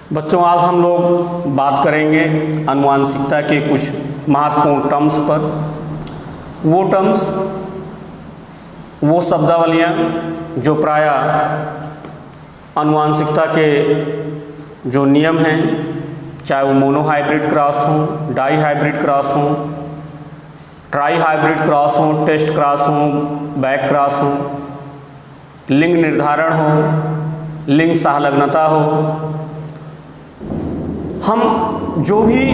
बच्चों, आज हम लोग बात करेंगे आनुवांशिकता के कुछ महत्वपूर्ण टर्म्स पर। वो टर्म्स, वो शब्दावलियाँ जो प्रायः आनुवांशिकता के जो नियम हैं, चाहे वो मोनोहाइब्रिड क्रॉस हो, डाई हाइब्रिड क्रॉस हो, ट्राई हाइब्रिड क्रॉस हो, टेस्ट क्रॉस हो, बैक क्रॉस हो, लिंग निर्धारण हो, लिंग सहलग्नता हो, हम जो भी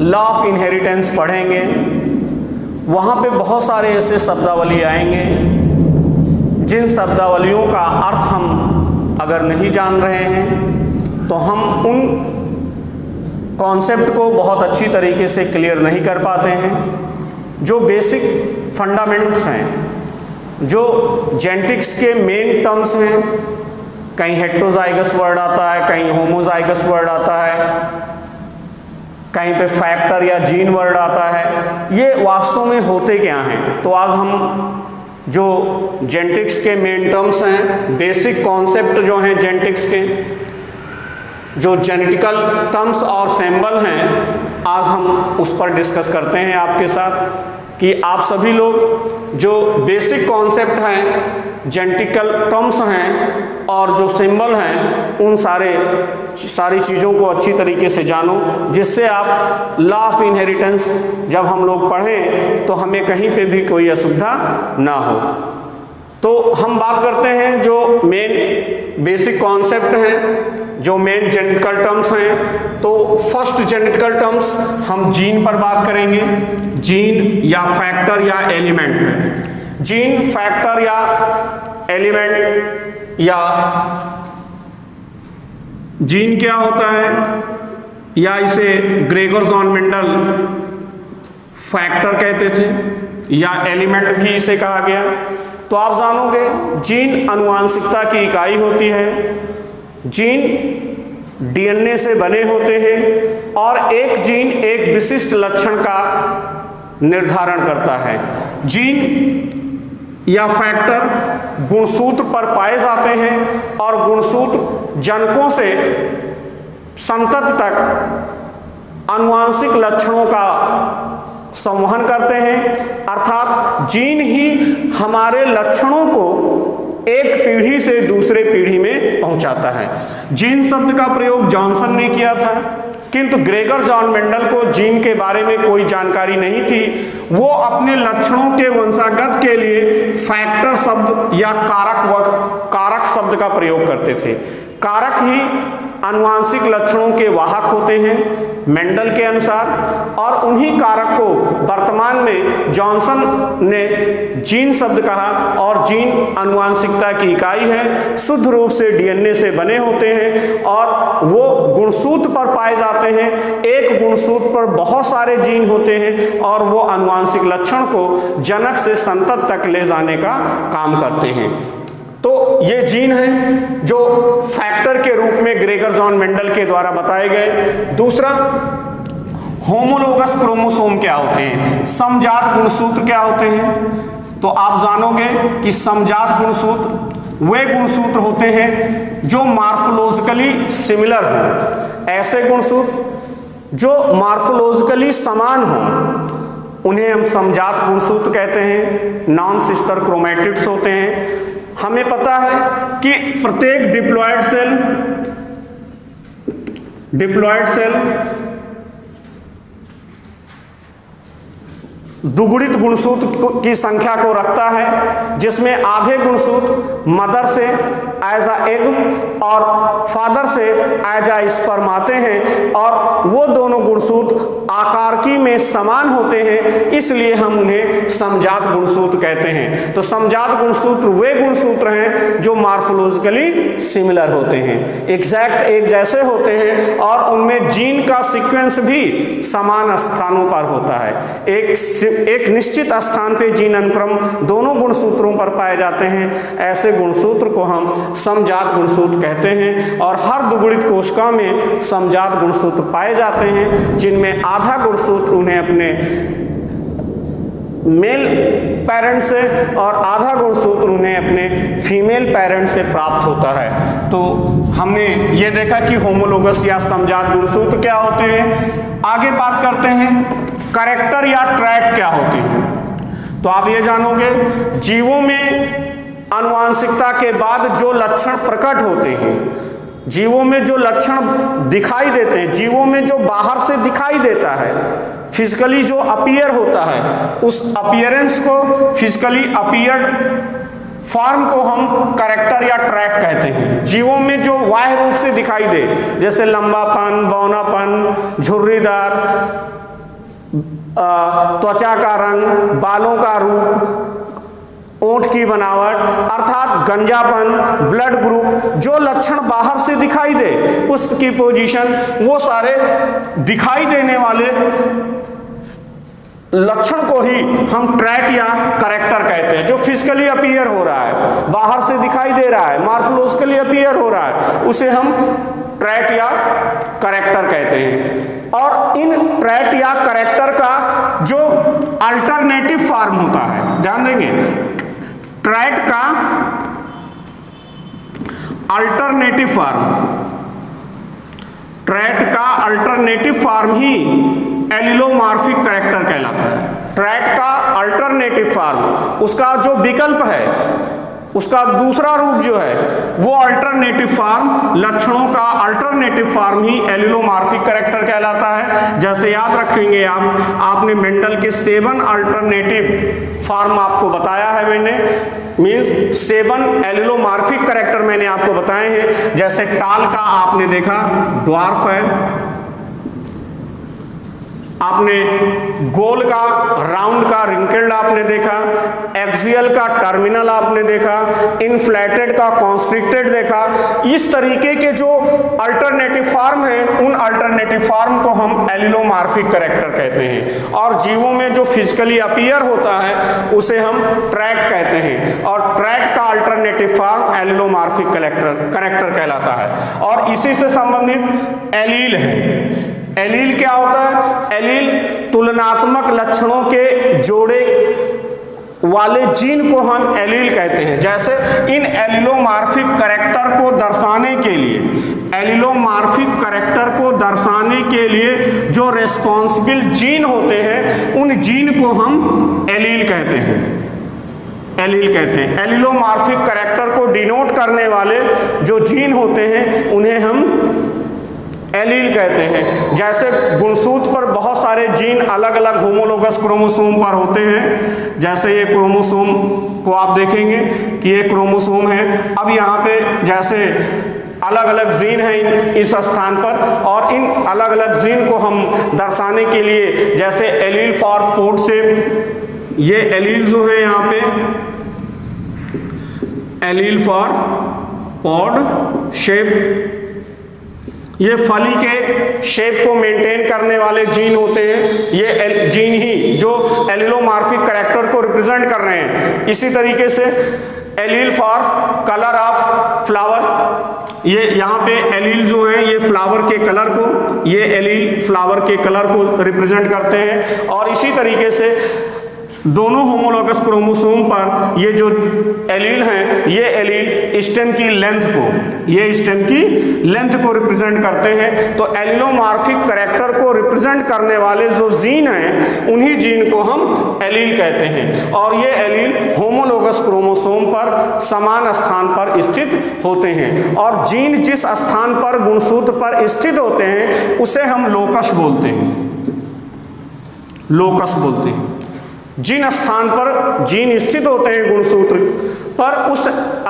लॉ ऑफ इनहेरिटेंस पढ़ेंगे वहाँ पे बहुत सारे ऐसे शब्दावली आएंगे जिन शब्दावलियों का अर्थ हम अगर नहीं जान रहे हैं तो हम उन कॉन्सेप्ट को बहुत अच्छी तरीके से क्लियर नहीं कर पाते हैं। जो बेसिक फंडामेंट्स हैं, जो जेनेटिक्स के मेन टर्म्स हैं, कहीं हेट्रोजाइगस वर्ड आता है, कहीं होमोजाइगस वर्ड आता है, कहीं पे फैक्टर या जीन वर्ड आता है, ये वास्तव में होते क्या हैं। तो आज हम जो जेनेटिक्स के मेन टर्म्स हैं, बेसिक कॉन्सेप्ट जो हैं जेनेटिक्स के, जो जेनेटिकल टर्म्स और सिंबल हैं, आज हम उस पर डिस्कस करते हैं आपके साथ कि आप सभी लोग जो बेसिक कॉन्सेप्ट हैं, जेनेटिकल टर्म्स हैं और जो सिंबल हैं, उन सारी चीज़ों को अच्छी तरीके से जानो, जिससे आप लॉ ऑफ इनहेरिटेंस जब हम लोग पढ़ें तो हमें कहीं पे भी कोई असुविधा ना हो। तो हम बात करते हैं जो मेन बेसिक कॉन्सेप्ट हैं, जो मेन जेनेटिकल टर्म्स हैं। तो फर्स्ट जेनेटिकल टर्म्स हम जीन पर बात करेंगे। जीन या फैक्टर या एलिमेंट में, जीन, फैक्टर या एलिमेंट या जीन क्या होता है, या इसे ग्रेगर जॉन मेंडल फैक्टर कहते थे या एलिमेंट भी इसे कहा गया। तो आप जानोगे जीन आनुवांशिकता की इकाई होती है। जीन डीएनए से बने होते हैं और एक जीन एक विशिष्ट लक्षण का निर्धारण करता है। जीन या फैक्टर गुणसूत्र पर पाए जाते हैं और गुणसूत्र जनकों से संतति तक आनुवांशिक लक्षणों का संवहन करते हैं। अर्थात जीन ही हमारे लक्षणों को एक पीढ़ी से दूसरे पीढ़ी में पहुंचाता है। जीन शब्द का प्रयोग जॉनसन ने किया था, किंतु ग्रेगर जॉन मेंडल को जीन के बारे में कोई जानकारी नहीं थी। वो अपने लक्षणों के वंशागत के लिए फैक्टर शब्द या कारक शब्द का प्रयोग करते थे। कारक ही आनुवांशिक लक्षणों के वाहक होते हैं मेंडल के अनुसार, और उन्हीं कारक को वर्तमान में जॉनसन ने जीन शब्द कहा। और जीन आनुवांशिकता की इकाई है, शुद्ध रूप से डीएनए से बने होते हैं और वो गुणसूत्र पर पाए जाते हैं। एक गुणसूत्र पर बहुत सारे जीन होते हैं और वो आनुवांशिक लक्षण को जनक से संतत तक ले जाने का काम करते हैं। तो ये जीन हैं जो फैक्टर के रूप में ग्रेगर जॉन मेंडल के द्वारा बताए गए। दूसरा, होमोलोगस क्रोमोसोम क्या होते हैं, समजात गुणसूत्र क्या होते हैं। तो आप जानोगे कि समजात गुणसूत्र वे गुणसूत्र होते हैं जो मॉर्फोलॉजिकली सिमिलर हों। ऐसे गुणसूत्र जो मॉर्फोलॉजिकली समान हों उन्हें हम समजात गुणसूत्र कहते हैं। नॉन सिस्टर क्रोमैटिड्स होते हैं। हमें पता है कि प्रत्येक डिप्लॉयड सेल दुगुणित गुणसूत्र की संख्या को रखता है, जिसमें आधे गुणसूत्र मदर से एज अ एग और फादर से एज अ स्पर्म आते हैं, और वो दोनों गुणसूत्र आकारकी में समान होते हैं, इसलिए हम उन्हें समजात गुणसूत्र कहते हैं। तो समजात गुणसूत्र वे गुणसूत्र हैं जो मॉर्फोलॉजिकली सिमिलर होते हैं, एग्जैक्ट एक जैसे होते हैं, और उनमें जीन का सीक्वेंस भी समान स्थानों पर होता है। एक निश्चित स्थान पे जीन अनुक्रम दोनों गुणसूत्रों पर पाए जाते हैं। ऐसे गुणसूत्र को हम समजात गुणसूत्र कहते हैं। और हर दुगुणित कोशिका में समजात गुणसूत्र पाए जाते हैं, जिनमें आधा गुणसूत्र उन्हें अपने मेल पेरेंट से और आधा गुणसूत्र उन्हें अपने फीमेल पेरेंट से प्राप्त होता है। तो हमने ये देखा कि होमोलोगस या समजात गुणसूत्र क्या होते हैं। आगे बात करते हैं कैरेक्टर या ट्रैट क्या होते हैं। तो आप ये जानोगे जीवों में आनुवांशिकता के बाद जो लक्षण प्रकट होते हैं, जीवों में जो लक्षण दिखाई देते हैं, जीवों में जो बाहर से दिखाई देता है, फिजिकली जो अपीयर होता है, उस अपीयरेंस को, फिजिकली अपीयर्ड फॉर्म को हम कैरेक्टर या ट्रैट कहते हैं। जीवों में जो बाह्य रूप से दिखाई दे, जैसे लंबापन, बौनापन, झुर्रीदार त्वचा का रंग, बालों का रूप, ओंठ की बनावट अर्थात गंजापन, ब्लड ग्रुप, जो लक्षण बाहर से दिखाई दे, पुष्प की पोजीशन, वो सारे दिखाई देने वाले लक्षण को ही हम ट्रैट या कैरेक्टर कहते हैं। जो फिजिकली अपीयर हो रहा है, बाहर से दिखाई दे रहा है, मॉर्फोलॉजिकली अपीयर हो रहा है, उसे हम ट्रैट या कैरेक्टर कहते हैं। और इन ट्रैट या कैरेक्टर का जो अल्टरनेटिव फॉर्म होता है, ध्यान देंगे, ट्रैट का अल्टरनेटिव फॉर्म, ट्रैट का अल्टरनेटिव फॉर्म ही एलिलोमॉर्फिक कैरेक्टर कहलाता है। ट्रैट का अल्टरनेटिव फॉर्म, उसका जो विकल्प है, उसका दूसरा रूप जो है, वो अल्टरनेटिव फॉर्म, लक्षणों का अल्टरनेटिव फॉर्म ही एलिलोमॉर्फिक कैरेक्टर कहलाता है। जैसे याद रखेंगे आप, आपने मेंडल के 7 अल्टरनेटिव फॉर्म आपको बताया है मैंने, मीन्स 7 एलिलोमॉर्फिक कैरेक्टर मैंने आपको बताए हैं। जैसे टाल का आपने देखा ड्वार्फ है, आपने गोल का, राउंड का, रिंकल्ड आपने देखा, एक्सियल का, टर्मिनल आपने देखा, इनफ्लेटेड का, कॉन्स्ट्रिक्टेड देखा। इस तरीके के जो अल्टरनेटिव फॉर्म है, उन अल्टरनेटिव फॉर्म को हम एलिलोमॉर्फिक कैरेक्टर कहते हैं। और जीवों में जो फिजिकली अपीयर होता है, उसे हम ट्रैट कहते हैं। और ट्रैट का अल्टरनेटिव फॉर्म एलिलोमॉर्फिक कैरेक्टर कहलाता है। और इसी से संबंधित एलील है। एलील क्या होता है? एलील तुलनात्मक लक्षणों के जोड़े वाले जीन को हम एलील कहते हैं। जैसे इन एलिलोमॉर्फिक कैरेक्टर को दर्शाने के लिए, एलिलोमॉर्फिक कैरेक्टर को दर्शाने के लिए जो रेस्पॉन्सिबल जीन होते हैं, उन जीन को हम एलील कहते हैं, एलील कहते हैं। एलिलोमॉर्फिक कैरेक्टर को डिनोट करने वाले जो जीन होते हैं, उन्हें हम एलील कहते हैं। जैसे गुणसूत्र पर बहुत सारे जीन अलग अलग होमोलोगस क्रोमोसोम पर होते हैं। जैसे ये क्रोमोसोम को आप देखेंगे कि ये क्रोमोसोम है। अब यहाँ पे जैसे अलग अलग जीन हैं इस स्थान पर, और इन अलग अलग जीन को हम दर्शाने के लिए, जैसे एलील फॉर पोर्ट शेप, ये एलील जो है यहाँ पे एलील फॉर पॉड शेप, ये फली के शेप को मेंटेन करने वाले जीन होते हैं। ये जीन ही जो एलिलोमॉर्फिक कैरेक्टर को रिप्रेजेंट कर रहे हैं। इसी तरीके से allele for colour of flower, ये यहाँ पे एलील जो है ये फ्लावर के कलर को, ये एलील फ्लावर के कलर को रिप्रेजेंट करते हैं। और इसी तरीके से दोनों होमोलोगस क्रोमोसोम पर ये जो एलील हैं, ये एलील स्टेम की लेंथ को, ये स्टेम की लेंथ को रिप्रेजेंट करते हैं। तो एलिलोमॉर्फिक कैरेक्टर को रिप्रेजेंट करने वाले जो जीन हैं, उन्हीं जीन को हम एलील कहते हैं। और ये एलील होमोलोगस क्रोमोसोम पर समान स्थान पर स्थित होते हैं। और जीन जिस स्थान पर गुणसूत्र पर स्थित होते हैं, उसे हम लोकस बोलते हैं, लोकस बोलते हैं। जिन स्थान पर जीन स्थित होते हैं गुणसूत्र पर, उस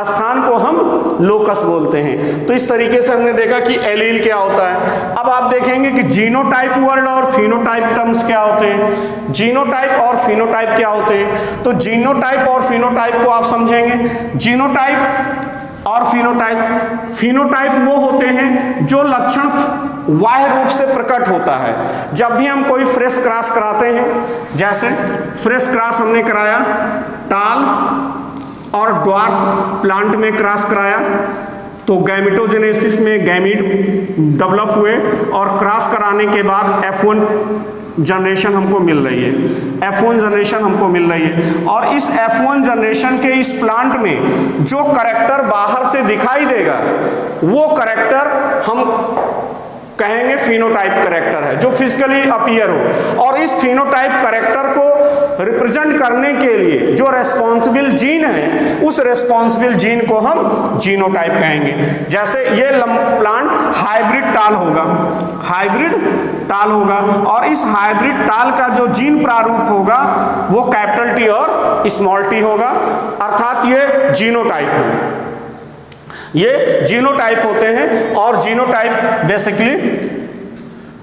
स्थान को हम लोकस बोलते हैं। तो इस तरीके से हमने देखा कि एलील क्या होता है। अब आप देखेंगे कि जीनोटाइप वर्ड और फिनोटाइप टर्म्स क्या होते हैं। जीनोटाइप और फिनोटाइप क्या होते हैं? तो जीनोटाइप और फिनोटाइप को आप समझेंगे। जीनोटाइप और फिनोटाइप, फिनोटाइप वो होते हैं जो लक्षण बाह्य रूप से प्रकट होता है। जब भी हम कोई फ्रेश क्रॉस कराते हैं, जैसे फ्रेश क्रॉस हमने कराया, टाल और ड्वार्फ प्लांट में क्रॉस कराया, तो गैमेटोजेनेसिस में गैमीट डेवलप हुए, और क्रॉस कराने के बाद F1 जनरेशन हमको मिल रही है, F1 जनरेशन हमको मिल रही है। और इस F1 जनरेशन के इस प्लांट में जो करैक्टर बाहर से दिखाई देगा वो करैक्टर हम कहेंगे फिनोटाइप करैक्टर है, जो फिजिकली अपीयर हो। और इस फिनोटाइप करैक्टर को रिप्रेजेंट करने के लिए जो रेस्पॉन्सिबल जीन है, उस रेस्पॉन्सिबल जीन को हम जीनोटाइप कहेंगे। जैसे ये प्लांट हाइब्रिड टाल होगा, हाइब्रिड टाल होगा, और इस हाइब्रिड टाल का जो जीन प्रारूप होगा वो कैपिटल टी और स्मॉल टी होगा, अर्थात ये जीनोटाइप है। ये जीनोटाइप होते हैं, और जीनोटाइप बेसिकली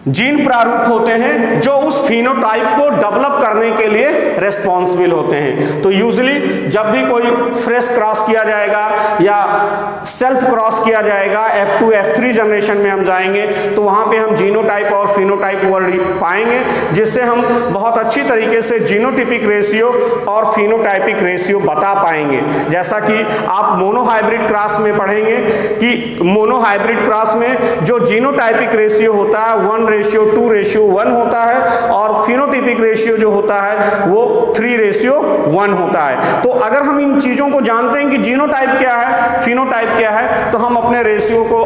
जीन प्रारूप होते हैं जो उस फिनोटाइप को डेवलप करने के लिए रेस्पॉन्सिबल होते हैं। तो यूजुअली जब भी कोई फ्रेश क्रॉस किया जाएगा या सेल्फ क्रॉस किया जाएगा, F2 F3 जनरेशन में हम जाएंगे तो वहाँ पे हम जीनोटाइप और फिनोटाइप वर्ड पाएंगे, जिससे हम बहुत अच्छी तरीके से जीनोटिपिक रेशियो और फिनोटाइपिक रेशियो बता पाएंगे। जैसा कि आप मोनोहाइब्रिड क्रॉस में पढ़ेंगे कि मोनोहाइब्रिड क्रॉस में जो जीनोटाइपिक रेशियो होता है 1:2:1 होता है, और फिनोटिपिक रेशियो जो होता है वो 3:1 होता है। तो अगर हम इन चीज़ों को जानते हैं कि जीनोटाइप क्या है, फिनोटाइप क्या है, तो हम अपने रेशियो को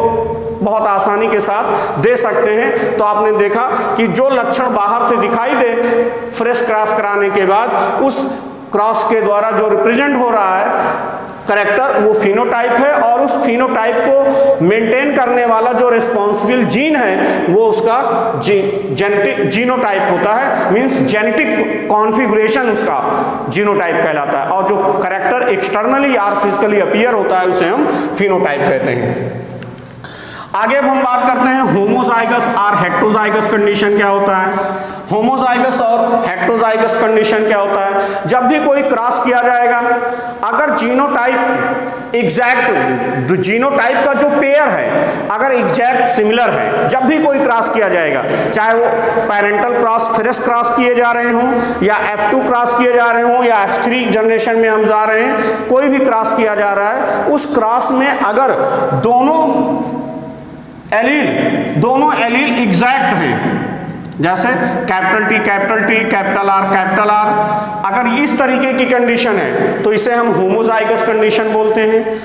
बहुत आसानी के साथ दे सकते हैं। तो आपने देखा कि जो लक्षण बाहर से दिखाई दे फ्रेश क्रॉस कराने के बाद, उस क्रॉस के द्वारा जो रिप्रेजेंट हो रहा है करैक्टर वो फिनोटाइप है, और उस फिनोटाइप को मेंटेन करने वाला जो रिस्पॉन्सिबल जीन है वो उसका जेनेटिक जीनोटाइप होता है, मींस जेनेटिक कॉन्फ़िगरेशन उसका जीनोटाइप कहलाता है। और जो करैक्टर एक्सटर्नली या फिजिकली अपीयर होता है उसे हम फिनोटाइप कहते हैं। आगे अब हम बात करते हैं होमोजाइगस और हेटेरोजाइगस कंडीशन क्या होता है। होमोजाइगस और हेटेरोजाइगस कंडीशन क्या होता है? जब भी कोई क्रॉस किया जाएगा, अगर जीनोटाइप एग्जैक्ट जीनोटाइप का जो पेयर है अगर एग्जैक्ट सिमिलर है, जब भी कोई क्रॉस किया जाएगा, चाहे वो पेरेंटल क्रॉस फ्रेश क्रॉस किए जा रहे हों या F2 क्रॉस किए जा रहे हों या F3 जनरेशन में हम जा रहे हैं, कोई भी क्रॉस किया जा रहा है, उस क्रॉस में अगर दोनों एलील एग्जैक्ट हैं, जैसे कैपिटल टी कैपिटल आर, अगर इस तरीके की कंडीशन है तो इसे हम होमोजाइगस कंडीशन बोलते हैं,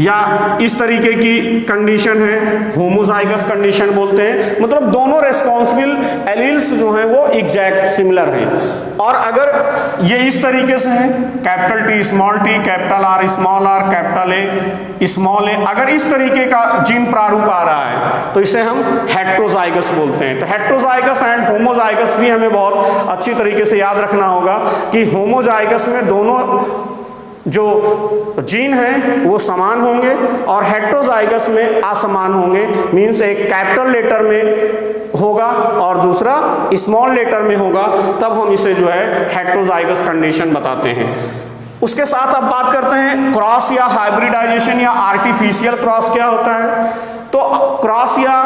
या इस तरीके की कंडीशन है होमोजाइगस कंडीशन बोलते हैं। मतलब दोनों रेस्पॉन्सिबल एलील्स जो हैं वो एग्जैक्ट सिमिलर हैं। और अगर ये इस तरीके से है capital T capital R capital A small A, अगर इस तरीके का जीन प्रारूप आ रहा है तो इसे हम हेटेरोजाइगस बोलते हैं। तो हेटेरोजाइगस एंड होमोजाइगस भी हमें बहुत अच्छी तरीके से याद रखना होगा कि होमोजाइगस में दोनों जो जीन हैं वो समान होंगे और हेटेरोजाइगस में असमान होंगे, मीन्स एक कैपिटल लेटर में होगा और दूसरा स्मॉल लेटर में होगा, तब हम इसे जो है हेटेरोजाइगस कंडीशन बताते हैं। उसके साथ अब बात करते हैं क्रॉस या हाइब्रिडाइजेशन या आर्टिफिशियल क्रॉस क्या होता है। तो क्रॉस या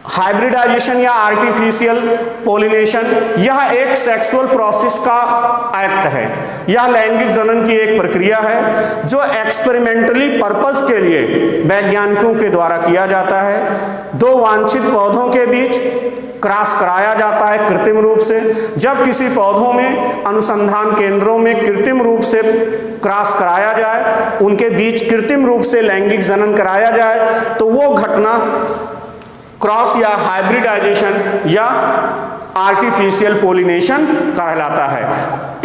हाइब्रिडाइजेशन या आर्टिफिशियल पोलिनेशन यह एक सेक्सुअल प्रोसेस का एक्ट है। यह लैंगिक जनन की एक प्रक्रिया है जो एक्सपेरिमेंटली पर्पस के लिए वैज्ञानिकों के द्वारा किया जाता है। दो वांछित पौधों के बीच क्रॉस कराया जाता है कृत्रिम रूप से। जब किसी पौधों में अनुसंधान केंद्रों में कृत्रिम रूप से क्रॉस कराया जाए, उनके बीच कृत्रिम रूप से लैंगिक जनन कराया जाए, तो वो घटना क्रॉस या हाइब्रिडाइजेशन या आर्टिफिशियल पोलिनेशन कहलाता है।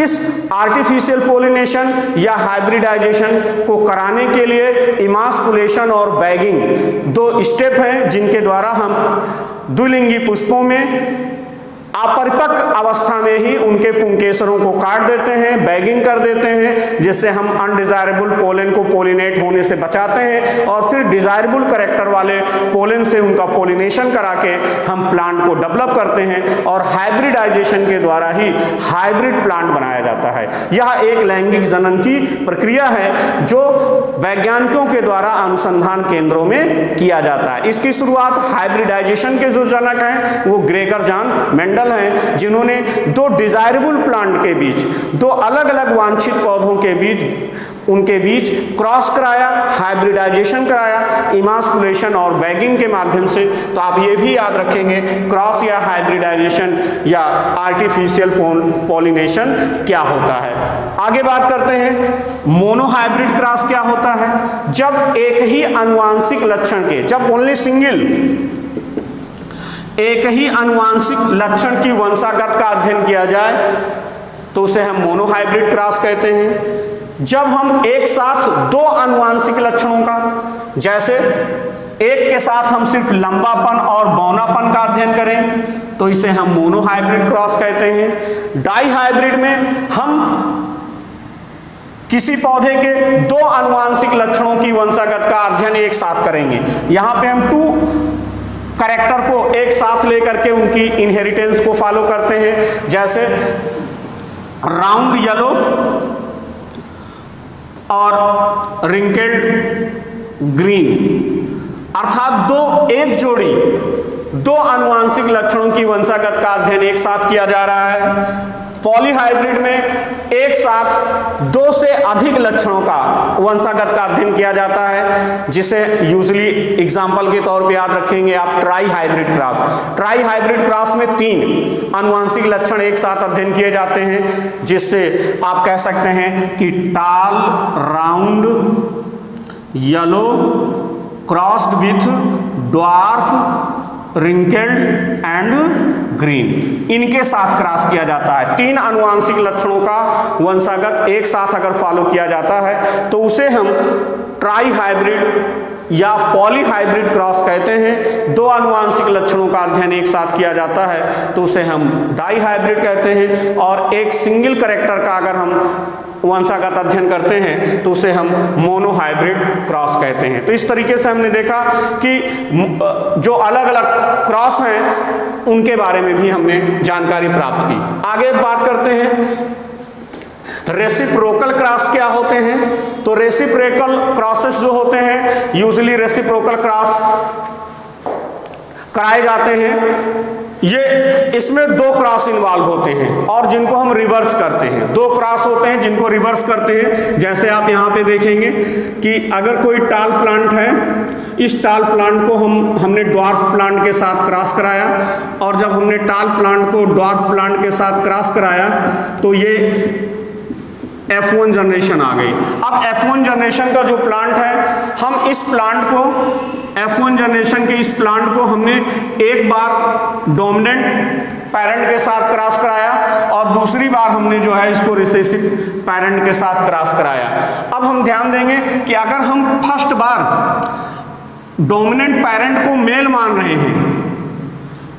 इस आर्टिफिशियल पोलिनेशन या हाइब्रिडाइजेशन को कराने के लिए इमास्कुलेशन और बैगिंग दो स्टेप हैं जिनके द्वारा हम द्विलिंगी पुष्पों में अपरिपक्व अवस्था में ही उनके पुंकेसरों को काट देते हैं, बैगिंग कर देते हैं, जिससे हम अनडिजायरेबल पोलन को पोलिनेट होने से बचाते हैं और फिर डिजायरेबल करैक्टर वाले पोलन से उनका पोलिनेशन करा के हम प्लांट को डेवलप करते हैं और हाइब्रिडाइजेशन के द्वारा ही हाइब्रिड प्लांट बनाया जाता है। यह एक लैंगिक जनन की प्रक्रिया है जो वैज्ञानिकों के द्वारा अनुसंधान केंद्रों में किया जाता है। इसकी शुरुआत हाइब्रिडाइजेशन के जो जनक हैं वो ग्रेगर जॉन मेंडल हैं, जिन्होंने दो डिजायरेबल प्लांट के बीच, दो अलग अलग वांछित पौधों के बीच उनके बीच क्रॉस कराया, हाइब्रिडाइजेशन कराया, इमास्कुलेशन और बैगिंग के माध्यम से। तो आप ये भी याद रखेंगे क्रॉस या हाइब्रिडाइजेशन या आर्टिफिशियल पॉलिनेशन क्या होता है। आगे बात करते हैं मोनोहाइब्रिड क्रॉस क्या होता है। जब एक ही आनुवांशिक लक्षण के, जब ओनली सिंगल एक ही आनुवांशिक लक्षण की वंशागत का अध्ययन किया जाए तो उसे हम मोनोहाइब्रिड क्रॉस कहते हैं। जब हम एक साथ दो आनुवांशिक लक्षणों का, जैसे एक के साथ हम सिर्फ लंबापन और बौनापन का अध्ययन करें तो इसे हम मोनोहाइब्रिड क्रॉस कहते हैं। डाइहाइब्रिड में हम किसी पौधे के दो आनुवांशिक लक्षणों की वंशागत का अध्ययन एक साथ करेंगे। यहां पे हम टू कैरेक्टर को एक साथ लेकर के उनकी इनहेरिटेंस को फॉलो करते हैं, जैसे राउंड येलो और रिंकल्ड ग्रीन, अर्थात एक जोड़ी दो आनुवांशिक लक्षणों की वंशागत का अध्ययन एक साथ किया जा रहा है। पॉलीहाइब्रिड में एक साथ दो से अधिक लक्षणों का वंशागत का अध्ययन किया जाता है, जिसे यूजुअली एग्जाम्पल के तौर पे याद रखेंगे आप try hybrid cross. Try hybrid cross में 3 आनुवांशिक लक्षण एक साथ अध्ययन किए जाते हैं, जिससे आप कह सकते हैं कि टाल, round, yellow crossed with dwarf, wrinkled and green, इनके साथ क्रॉस किया जाता है। 3 आनुवांशिक लक्षणों का वंशागत एक साथ अगर फॉलो किया जाता है तो उसे हम ट्राई हाइब्रिड या पॉलीहाइब्रिड क्रॉस कहते हैं। 2 आनुवांशिक लक्षणों का अध्ययन एक साथ किया जाता है तो उसे हम डाइहाइब्रिड कहते हैं। और एक सिंगल कैरेक्टर का अगर हम वंशागत अध्ययन करते हैं तो उसे हम मोनोहाइब्रिड क्रॉस कहते हैं। तो इस तरीके से हमने देखा कि जो अलग अलग क्रॉस हैं उनके बारे में भी हमने जानकारी प्राप्त की। आगे बात करते हैं रेसिप्रोकल क्रॉस क्या होते हैं। तो रेसिप्रोकल क्रॉसेस जो होते हैं यूजुअली रेसिप्रोकल क्रॉस कराए जाते हैं। ये इसमें 2 क्रॉस इन्वॉल्व होते हैं और जिनको हम रिवर्स करते हैं। 2 क्रॉस होते हैं जिनको रिवर्स करते हैं। जैसे आप यहाँ पे देखेंगे कि अगर कोई टाल प्लांट है, इस टाल प्लांट को हमने ड्वार्फ प्लांट के साथ क्रॉस कराया, और जब हमने टाल प्लांट को ड्वार्फ प्लांट के साथ क्रॉस कराया तो ये F1 जनरेशन आ गई। अब F1 जनरेशन का जो प्लांट है, हम इस प्लांट को F1 जनरेशन के इस प्लांट को हमने एक बार डोमिनेंट पेरेंट के साथ क्रॉस कराया और दूसरी बार हमने जो है इसको रिसेसिव पेरेंट के साथ क्रॉस कराया। अब हम ध्यान देंगे कि अगर हम फर्स्ट बार डोमिनेंट पेरेंट को मेल मान रहे हैं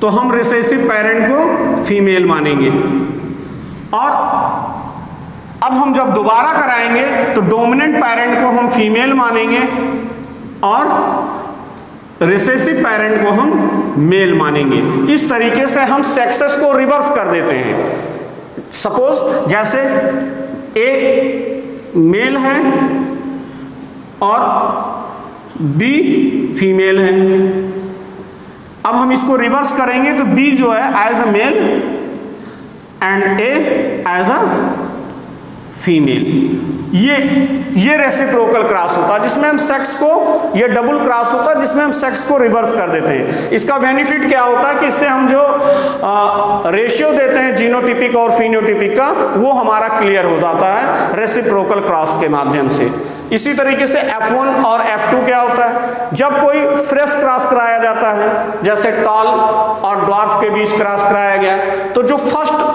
तो हम रिसेसिव पेरेंट को फीमेल मानेंगे, और अब हम जब दोबारा कराएंगे तो डोमिनेंट पेरेंट को हम फीमेल मानेंगे और रिसेसिव पेरेंट को हम मेल मानेंगे। इस तरीके से हम सेक्सेस को रिवर्स कर देते हैं। सपोज जैसे ए मेल है और बी फीमेल है, अब हम इसको रिवर्स करेंगे तो बी जो है as a male and A as a female. ये रेसिप्रोकल क्रॉस होता है जिसमें हम सेक्स को, ये डबल क्रॉस होता है जिसमें हम सेक्स को रिवर्स कर देते हैं। इसका बेनिफिट क्या होता है कि इससे हम जो रेशियो देते हैं जीनोटिपिक और फिनोटिपिक का, वो हमारा क्लियर हो जाता है रेसिप्रोकल क्रॉस के माध्यम से। इसी तरीके से F1 और F2 क्या होता है, जब कोई फ्रेश क्रॉस कराया जाता है, जैसे टॉल और ड्वार्फ के बीच क्रॉस कराया गया, तो जो फर्स्ट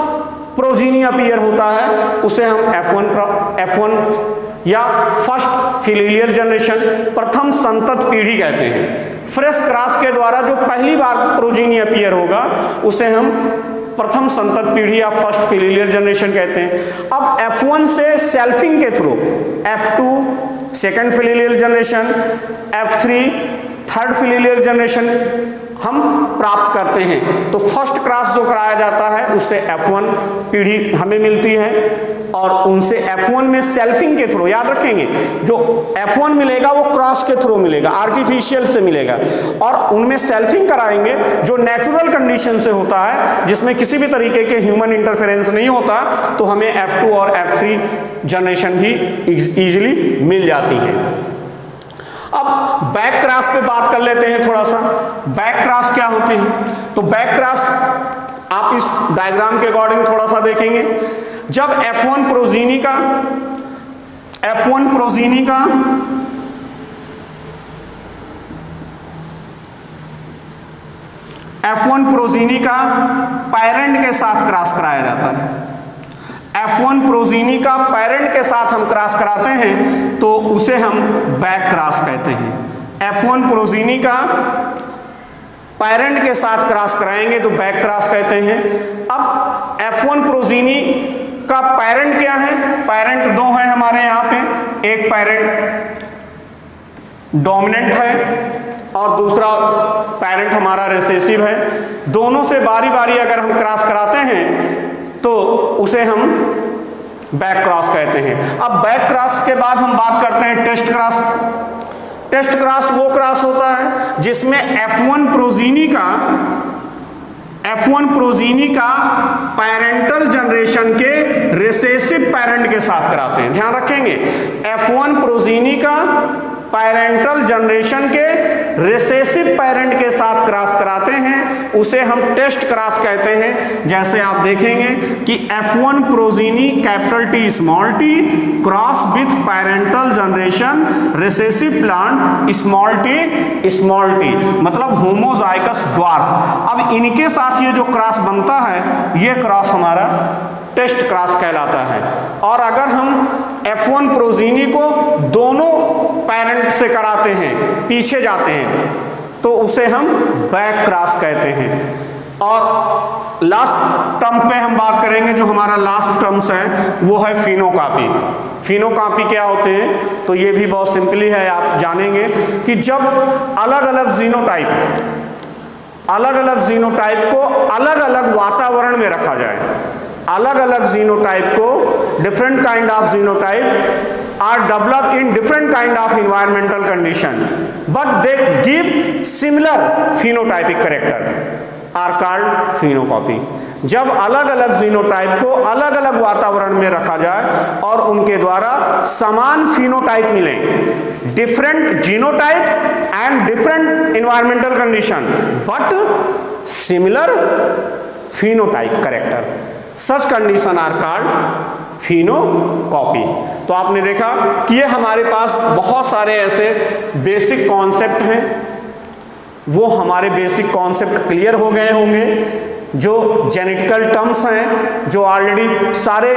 प्रोजीनी अपीयर होता है उसे हम F1 या फर्स्ट फिलियल जनरेशन, प्रथम संतत पीढ़ी कहते हैं। फ्रेश क्रॉस के द्वारा जो पहली बार प्रोजीनी अपीयर होगा उसे हम प्रथम संतत पीढ़ी या फर्स्ट फिलियल जनरेशन कहते हैं। अब F1 से सेल्फिंग के through F2 second filial generation, F3 third filial generation हम प्राप्त करते हैं। तो फर्स्ट क्रॉस जो कराया जाता है उससे F1 पीढ़ी हमें मिलती है, और उनसे F1 में सेल्फिंग के थ्रू, याद रखेंगे जो F1 मिलेगा वो क्रॉस के थ्रू मिलेगा, आर्टिफिशियल से मिलेगा, और उनमें सेल्फिंग कराएंगे जो नेचुरल कंडीशन से होता है, जिसमें किसी भी तरीके के ह्यूमन इंटरफेरेंस नहीं होता, तो हमें F2 और F3 जनरेशन भी इजीली मिल जाती है। अब बैक क्रॉस पे बात कर लेते हैं थोड़ा सा। बैक क्रॉस क्या होते हैं? तो बैक क्रॉस आप इस डायग्राम के अकॉर्डिंग थोड़ा सा देखेंगे। जब F1 प्रोजीनी का पेरेंट के साथ क्रॉस कराया जाता है। F1 प्रोजीनी का पेरेंट के साथ हम क्रॉस कराते हैं तो उसे हम बैक क्रॉस कहते हैं। F1 प्रोजीनी का पेरेंट के साथ क्रॉस कराएंगे तो बैक क्रॉस कहते हैं। अब F1 प्रोजीनी का पेरेंट क्या है? पेरेंट दो है हमारे यहाँ पे, एक पेरेंट डोमिनेंट है और दूसरा पेरेंट हमारा रिसेसिव है। दोनों से बारी बारी अगर हम क्रॉस कराते हैं तो उसे हम बैक क्रॉस कहते हैं। अब बैक क्रॉस के बाद हम बात करते हैं टेस्ट क्रॉस। टेस्ट क्रॉस वो क्रॉस होता है जिसमें F1 प्रोजीनी का पेरेंटल जनरेशन के रिसेसिव पेरेंट के साथ कराते हैं। ध्यान रखेंगे, F1 प्रोजीनी का पेरेंटल जनरेशन के रिसेसिव पेरेंट के साथ क्रॉस कराते हैं, उसे हम टेस्ट क्रॉस कहते हैं। जैसे आप देखेंगे कि F1 progeny capital T small t cross with parental generation recessive plant small t, मतलब होमोजाइगस ड्वार्फ। अब इनके साथ ये जो क्रॉस बनता है ये क्रॉस हमारा टेस्ट क्रॉस कहलाता है। और अगर हम F1 प्रोजीनी को दोनों पेरेंट से कराते हैं, पीछे जाते हैं, तो उसे हम बैक क्रॉस कहते हैं। और लास्ट टर्म पे हम बात करेंगे, जो हमारा लास्ट टर्म्स है वो है फिनोकॉपी। फिनोकॉपी क्या होते हैं? तो ये भी बहुत सिंपली है, आप जानेंगे कि जब अलग अलग जीनोटाइप को अलग अलग वातावरण में रखा जाए, अलग अलग जीनोटाइप को, different kind of genotype are developed in different kind of environmental condition but they give similar phenotypic character are called phenocopy. जब अलग अलग जीनोटाइप को अलग अलग वातावरण में रखा जाए और उनके द्वारा समान फिनोटाइप मिले, different genotype and different environmental condition but similar phenotype character, such condition are called phenocopy. तो आपने देखा कि ये हमारे पास बहुत सारे ऐसे बेसिक कॉन्सेप्ट हैं, वो हमारे बेसिक कॉन्सेप्ट क्लियर हो गए होंगे। जो जेनेटिकल टर्म्स हैं, जो ऑलरेडी सारे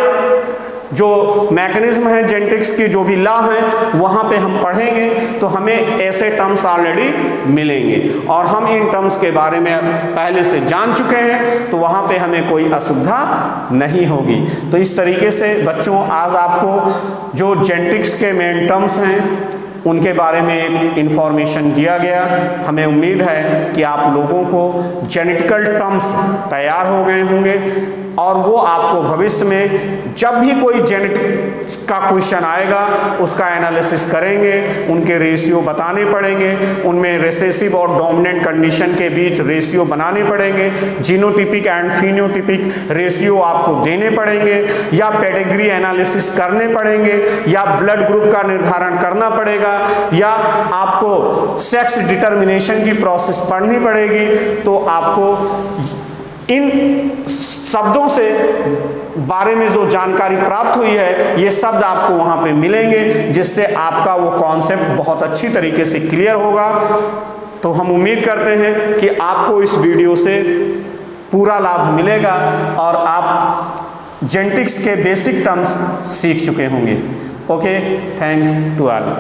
जो मैकेनिज्म है जेनेटिक्स की, जो भी लॉ हैं, वहाँ पे हम पढ़ेंगे तो हमें ऐसे टर्म्स ऑलरेडी मिलेंगे और हम इन टर्म्स के बारे में पहले से जान चुके हैं, तो वहाँ पे हमें कोई असुविधा नहीं होगी। तो इस तरीके से बच्चों आज आपको जो जेनेटिक्स के मेन टर्म्स हैं उनके बारे में एक इंफॉर्मेशन दिया गया। हमें उम्मीद है कि आप लोगों को जेनेटिकल टर्म्स तैयार हो गए होंगे और वो आपको भविष्य में जब भी कोई जेनेटिक्स का क्वेश्चन आएगा उसका एनालिसिस करेंगे, उनके रेशियो बताने पड़ेंगे, उनमें रिसेसिव और डोमिनेंट कंडीशन के बीच रेशियो बनाने पड़ेंगे, जीनोटिपिक एंड फिनोटिपिक रेशियो आपको देने पड़ेंगे, या पेडिग्री एनालिसिस करने पड़ेंगे, या ब्लड ग्रुप का निर्धारण करना पड़ेगा, या आपको सेक्स डिटर्मिनेशन की प्रोसेस पढ़नी पड़ेगी। तो आपको इन शब्दों से बारे में जो जानकारी प्राप्त हुई है ये शब्द आपको वहाँ पे मिलेंगे, जिससे आपका वो कॉन्सेप्ट बहुत अच्छी तरीके से क्लियर होगा। तो हम उम्मीद करते हैं कि आपको इस वीडियो से पूरा लाभ मिलेगा और आप जेनेटिक्स के बेसिक टर्म्स सीख चुके होंगे। Okay, thanks to all.